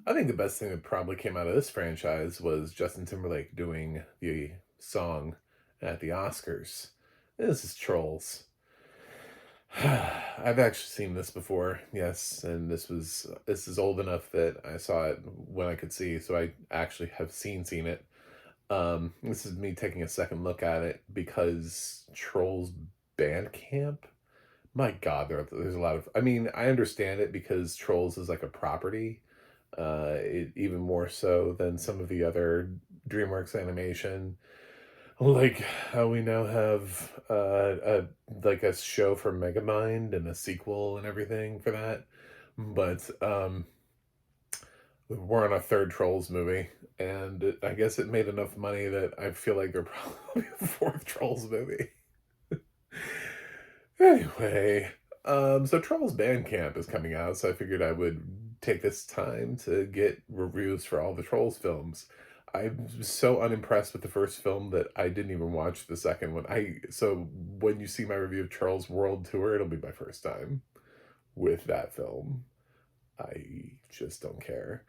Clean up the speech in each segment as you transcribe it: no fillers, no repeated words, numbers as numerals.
I think the best thing that probably came out of this franchise was Justin Timberlake doing the song at the Oscars. This is Trolls. I've actually seen this before, yes, and this is old enough that I saw it when I could see, so I actually have seen it. This is me taking a second look at it because Trolls Bandcamp. My God, there's a lot of. I mean, I understand it because Trolls is like a property, even more so than some of the other DreamWorks animation. Like how we now have like a show for Megamind and a sequel and everything for that. But we're on a third Trolls movie, and I guess it made enough money that I feel like there probably a fourth Trolls movie. Anyway, so Trolls Bandcamp is coming out, so I figured I would take this time to get reviews for all the Trolls films. I'm so unimpressed with the first film that I didn't even watch the second one. So when you see my review of Trolls World Tour, it'll be my first time with that film. I just don't care.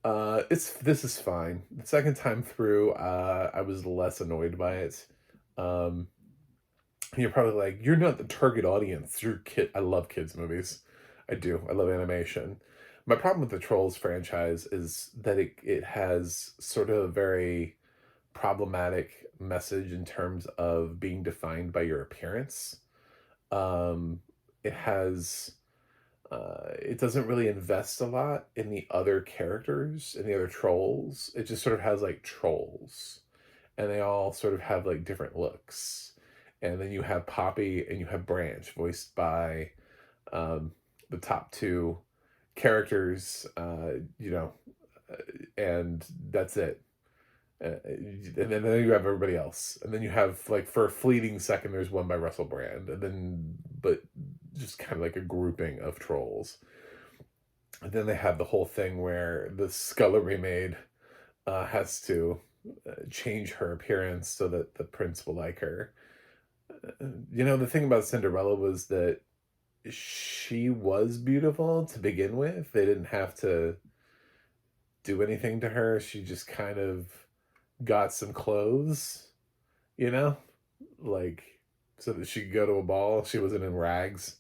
This is fine. The second time through, I was less annoyed by it. Um, you're probably like, you're not the target audience. You're kid. I love kids movies. I do. I love animation. My problem with the Trolls franchise is that it has sort of a very problematic message in terms of being defined by your appearance. Um, it has it doesn't really invest a lot in the other characters and the other trolls. It just sort of has like trolls, and they all sort of have like different looks. And then you have Poppy and you have Branch, voiced by um, the top two characters, and that's it. And then you have everybody else, and then you have like for a fleeting second, there's one by Russell Brand, and then but just kind of like a grouping of trolls. And then they have the whole thing where the scullery maid has to change her appearance so that the prince will like her. The thing about Cinderella was that she was beautiful to begin with. They didn't have to do anything to her. She just kind of got some clothes, you know, like so that she could go to a ball. She wasn't in rags.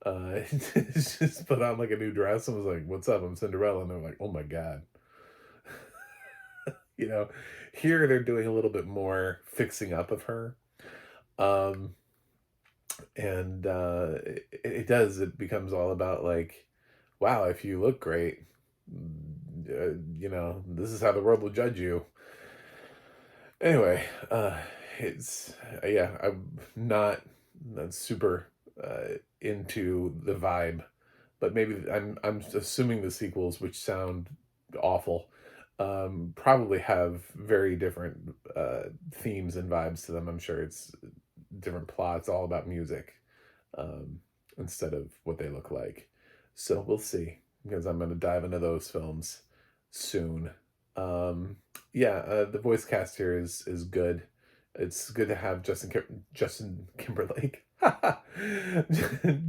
Just put on like a new dress and was like, "What's up? I'm Cinderella," and they're like, "Oh my God." you know, Here they're doing a little bit more fixing up of her. Um, and it does, it becomes all about like, wow, if you look great, this is how the world will judge you. Anyway, it's yeah, I'm not super into the vibe, but maybe I'm assuming the sequels, which sound awful, probably have very different themes and vibes to them. I'm sure it's different plots, all about music, um, instead of what they look like. So we'll see, because I'm going to dive into those films soon. Um, yeah, the voice cast here is good. It's good to have Justin Timberlake,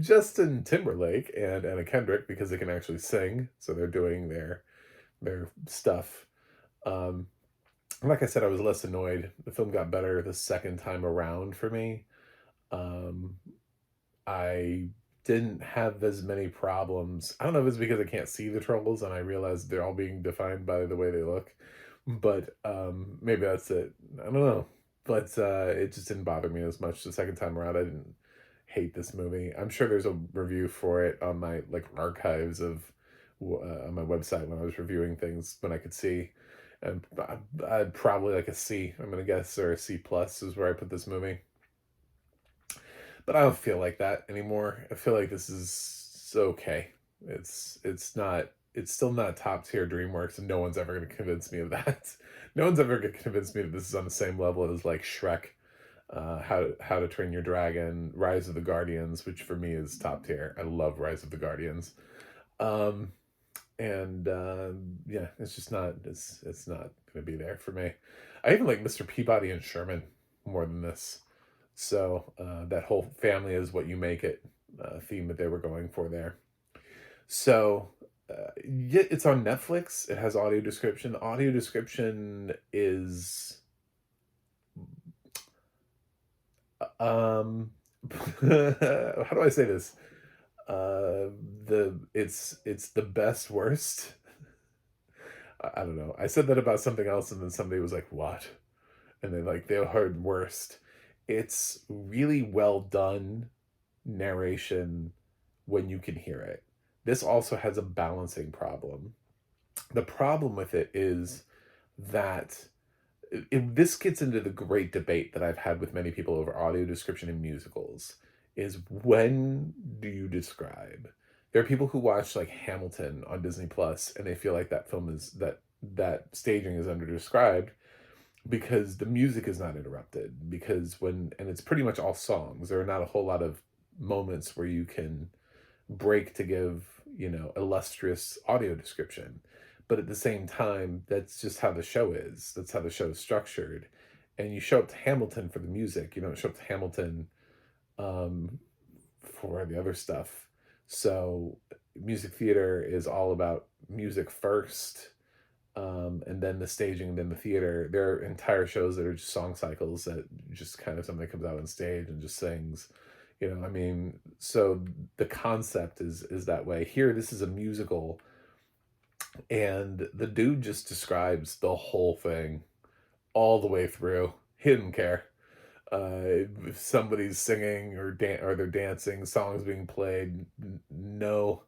Justin Timberlake, and Anna Kendrick, because they can actually sing. So they're doing their stuff. Um, like I said, I was less annoyed. The film got better the second time around for me. Um, I didn't have as many problems. I don't know if it's because I can't see the trolls and I realize they're all being defined by the way they look, but maybe that's it. I don't know. But it just didn't bother me as much the second time around. I didn't hate this movie. I'm sure there's a review for it on my like archives of on my website when I was reviewing things when I could see. And I'd probably like a C. I'm gonna guess, or a C plus is where I put this movie. But I don't feel like that anymore. I feel like this is okay. It's still not top tier DreamWorks, and no one's ever going to convince me of that. No one's ever going to convince me that this is on the same level as like Shrek, How to Train Your Dragon, Rise of the Guardians, which for me is top tier. I love Rise of the Guardians. Um, and yeah, it's not going to be there for me. I even like Mr. Peabody and Sherman more than this. So that whole family is what you make it theme that they were going for there. So Yeah, it's on Netflix. It has audio description. Audio description is um how do I say this? It's the best worst. I don't know. I said that about something else and then somebody was like, "What?" And then like they heard worst. It's really well done narration when you can hear it. This also has a balancing problem. The problem with it is that this gets into the great debate that I've had with many people over audio description in musicals is when do you describe? There are people who watch like Hamilton on Disney Plus and they feel like that film is that staging is under described because the music is not interrupted because when and it's pretty much all songs. There are not a whole lot of moments where you can break to give, illustrious audio description. But at the same time, that's just how the show is. That's how the show is structured. And you show up to Hamilton for the music. You don't show up to Hamilton um, for the other stuff. So music theater is all about music first, and then the staging, and then the theater. There are entire shows that are just song cycles that just kind of somebody comes out on stage and just sings. I mean, so the concept is that way. Here, this is a musical, and the dude just describes the whole thing all the way through. He didn't care. If somebody's singing or they're dancing, songs being played, no,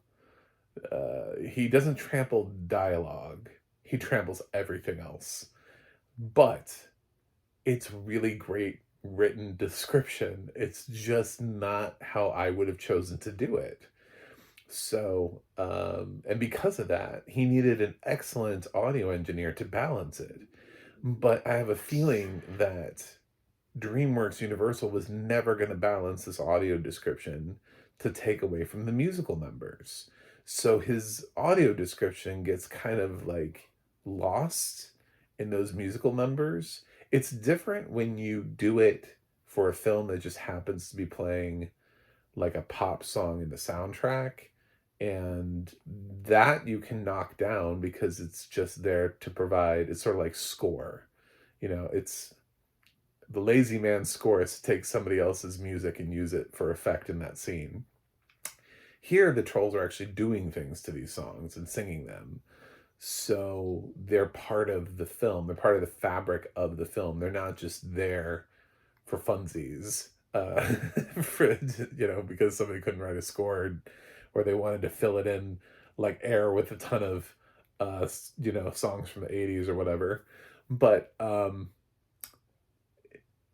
he doesn't trample dialogue. He tramples everything else. But it's really great written description. It's just not how I would have chosen to do it. So, and because of that, he needed an excellent audio engineer to balance it. But I have a feeling that DreamWorks Universal was never going to balance this audio description to take away from the musical numbers. So his audio description gets kind of like lost in those musical numbers. It's different when you do it for a film that just happens to be playing like a pop song in the soundtrack. And that you can knock down because it's just there to provide, it's sort of like score. It's the lazy man score is to take somebody else's music and use it for effect in that scene. Here, the trolls are actually doing things to these songs and singing them. So they're part of the film. They're part of the fabric of the film. They're not just there for funsies, for, because somebody couldn't write a score or they wanted to fill it in like air with a ton of, songs from the 80s or whatever. But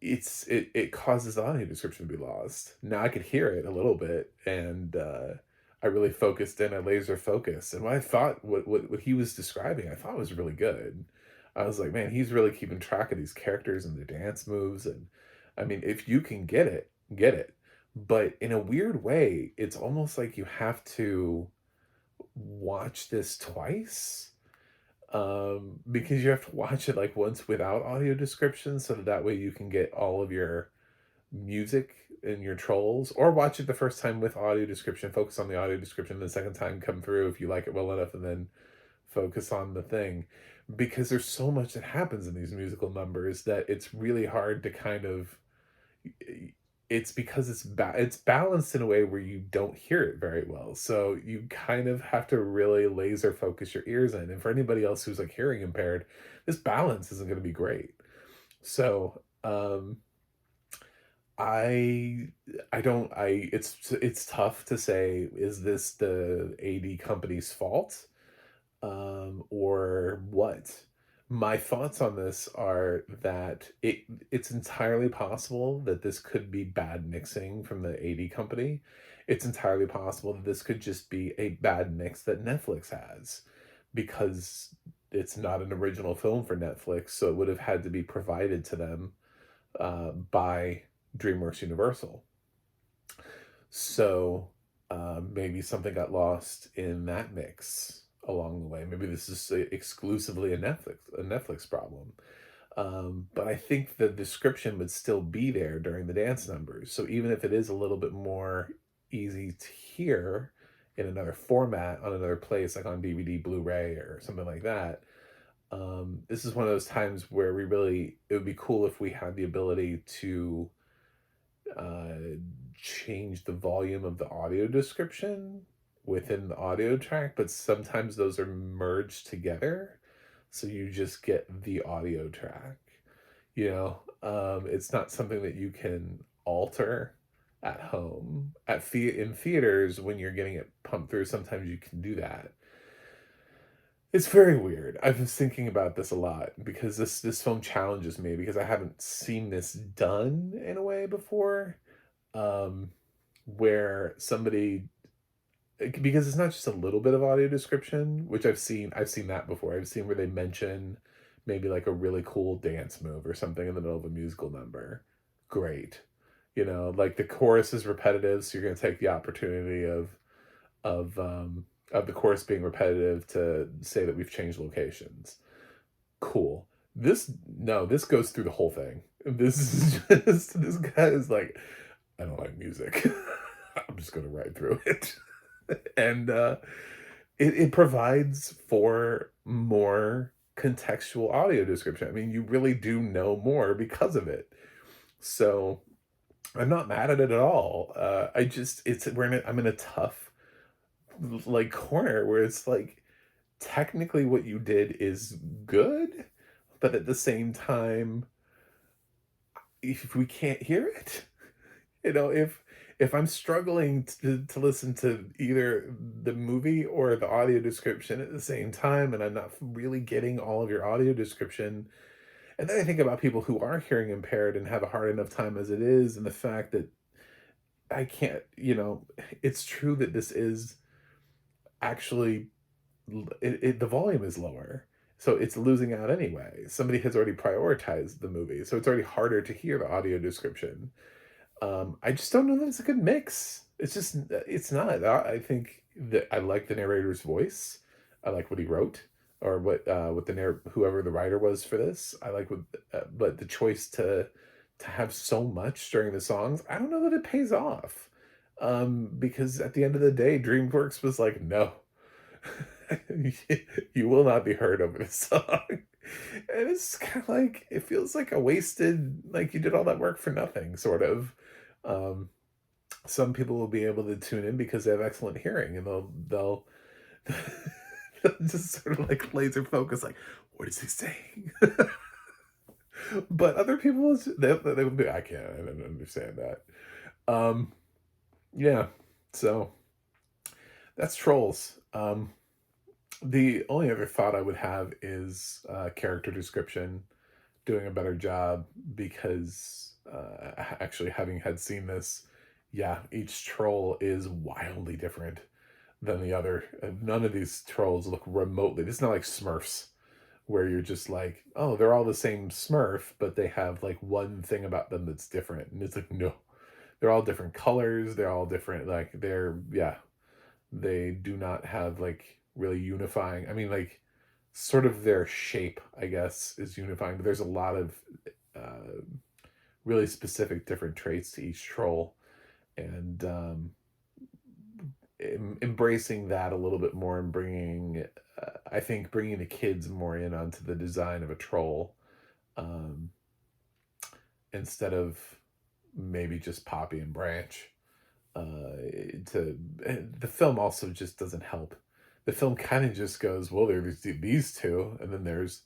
it causes the audio description to be lost. Now I could hear it a little bit, and I really focused in. I laser focused, and what I thought, what he was describing, I thought was really good. I was like, man, he's really keeping track of these characters and their dance moves, and I mean, if you can get it, get it. But in a weird way, it's almost like you have to watch this twice because you have to watch it like once without audio description so that way you can get all of your music and your trolls, or watch it the first time with audio description, focus on the audio description, the second time come through if you like it well enough, and then focus on the thing. Because there's so much that happens in these musical numbers that it's really hard to kind of it's because it's balanced in a way where you don't hear it very well. So you kind of have to really laser focus your ears in. And for anybody else who's like hearing impaired, this balance isn't going to be great. So I I don't I it's tough to say, is this the AD company's fault or what? My thoughts on this are that it's entirely possible that this could be bad mixing from the AD company. It's entirely possible that this could just be a bad mix that Netflix has because it's not an original film for Netflix, so it would have had to be provided to them by DreamWorks Universal. So maybe something got lost in that mix along the way. Maybe this is exclusively a Netflix problem. But I think the description would still be there during the dance numbers. So even if it is a little bit more easy to hear in another format on another place, like on DVD, Blu-ray, or something like that. This is one of those times where it would be cool if we had the ability to uh, change the volume of the audio description within the audio track, but sometimes those are merged together. So you just get the audio track, it's not something that you can alter at home. In theaters, when you're getting it pumped through, sometimes you can do that. It's very weird. I've been thinking about this a lot because this film challenges me because I haven't seen this done in a way before, um, where somebody because it's not just a little bit of audio description, which I've seen that before. I've seen where they mention maybe like a really cool dance move or something in the middle of a musical number. Great. Like the chorus is repetitive, so you're gonna take the opportunity of um of the chorus being repetitive to say that we've changed locations. Cool. This goes through the whole thing. This is just this guy is like, I don't like music. I'm just gonna ride through it. And it provides for more contextual audio description. I mean, you really do know more because of it. So I'm not mad at it at all. I just it's we're in a, I'm in a tough like corner where it's like technically what you did is good, but at the same time, if we can't hear it, if I'm struggling to listen to either the movie or the audio description at the same time, and I'm not really getting all of your audio description, and then I think about people who are hearing impaired and have a hard enough time as it is, and the fact that I can't, it's true that this is actually the volume is lower. So it's losing out anyway. Somebody has already prioritized the movie, so it's already harder to hear the audio description. I just don't know that it's a good mix. It's not. I think that I like the narrator's voice. I like what he wrote, or what whoever the writer was for this. I like but the choice to have so much during the songs, I don't know that it pays off. Because at the end of the day, DreamWorks was like, no, you will not be heard over this song. And it's kind of like it feels like a wasted, like you did all that work for nothing, sort of. Um, some people will be able to tune in because they have excellent hearing, and they'll they'll just sort of like laser focus, like, what is he saying? But other people, they would be, I don't understand that. Um, yeah, so that's Trolls. The only other thought I would have is character description doing a better job because actually having had seen this, yeah, each troll is wildly different than the other. None of these trolls look remotely. It's not like Smurfs where you're just like, oh, they're all the same Smurf, but they have like one thing about them that's different. And it's like, no, they're all different colors. They're all different. Like yeah, they do not have like really unifying. I mean, like sort of their shape, I guess, is unifying, but there's a lot of uh, really specific different traits to each troll, and embracing that a little bit more and I think bringing the kids more in onto the design of a troll, um, instead of maybe just Poppy and Branch. The film also just doesn't help. The film kind of just goes, well, there's these two, and then there's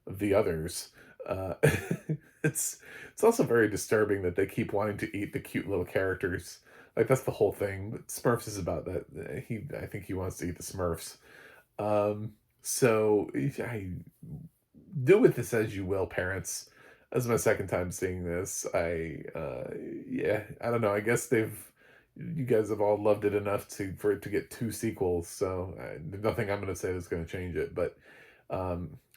the others. Uh, it's it's also very disturbing that they keep wanting to eat the cute little characters. Like that's the whole thing. But Smurfs is about that. I think he wants to eat the Smurfs. So I do with this as you will, parents. This is my second time seeing this. Yeah, I don't know. I guess you guys have all loved it enough for it to get two sequels. So nothing I'm going to say that's going to change it. But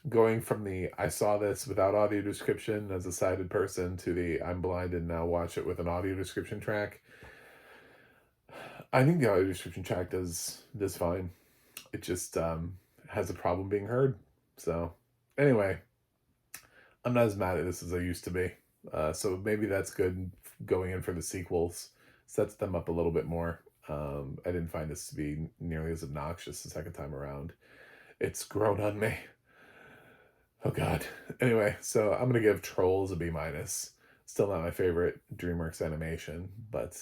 going from the I saw this without audio description as a sighted person to the I'm blind and now watch it with an audio description track, I think the audio description track does fine. It just has a problem being heard. So anyway, I'm not as mad at this as I used to be. So maybe that's good going in for the sequels. Sets them up a little bit more. I didn't find this to be nearly as obnoxious the second time around. It's grown on me. Oh god. Anyway, so I'm gonna give Trolls a B minus. Still not my favorite DreamWorks animation, but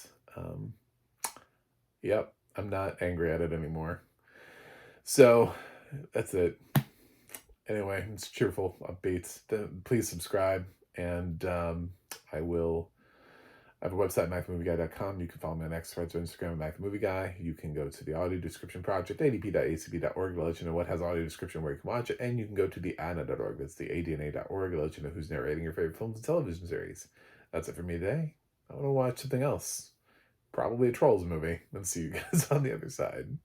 yep, I'm not angry at it anymore. So that's it. Anyway, it's cheerful, upbeat. Please subscribe, and I will. I have a website, MacTheMovieGuy.com. You can follow me on X, Threads, or Instagram at Mac the Movie Guy. You can go to the audio description project, adp.acb.org, to let you know what has audio description where you can watch it. And you can go to the ADNA.org. That's the ADNA.org, to let you know who's narrating your favorite films and television series. That's it for me today. I want to watch something else. Probably a Trolls movie. And see you guys on the other side.